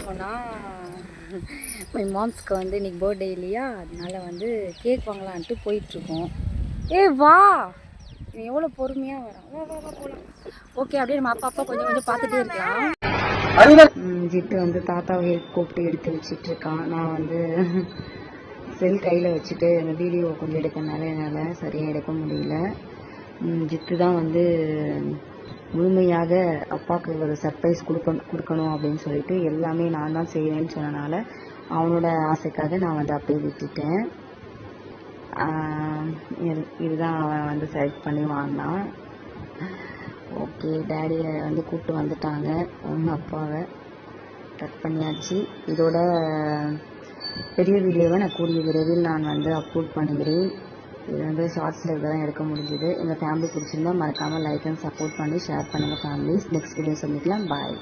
இருக்கோம்னா மை மாம்ஸ்க்கு வந்து இன்றைக்கி பர்த்டே இல்லையா, அதனால வந்து கேக் வாங்கலான்ட்டு போயிட்டுருக்கோம். வா, நீ எவ்வளோ பொறுமையாக வரான். வா வா வா போகலாம். ஓகே, அப்படியே நம்ம அப்பா கொஞ்சம் கொஞ்சம் பார்த்துட்டே இருக்கலாம். ஜிட்டு வந்து தாத்தாவை கூப்பிட்டு எடுத்து வச்சுட்டு இருக்கான். நான் வந்து செல் கையில் வச்சுட்டு அந்த வீடியோ கொஞ்சம் எடுக்கிறதுனால என்னால் சரியாக எடுக்க முடியல. ஜித்து தான் வந்து முழுமையாக அப்பாவுக்கு ஒரு சர்ப்ரைஸ் கொடுக்கணும் அப்படின்னு சொல்லிட்டு எல்லாமே நான் தான் செய்வேன்னு சொன்னனால அவனோட ஆசைக்காக நான் வந்து அப்படியே விட்டுட்டேன். இதுதான் அவன் வந்து செலக்ட் பண்ணி வாங்கினான். ஓகே, டேடியை வந்து கூப்பிட்டு வந்துட்டாங்க. அவங்க அப்பாவை கட் பண்ணியாச்சு. இதோட பெரிய வீடியோவை நான் கூடிய விரைவில் நான் வந்து அப்லோட் பண்ணுகிறேன். இது வந்து ஷார்ட்ஸில் இதை தான் எடுக்க முடிஞ்சுது. எங்கள் ஃபேமிலி பிடிச்சிருந்தா மறக்காமல் லைக் அண்ட் சப்போர்ட் பண்ணி ஷேர் பண்ணுங்கள் ஃபேமிலிஸ். நெக்ஸ்ட் வீடியோ சந்திக்கலாம். பாய்.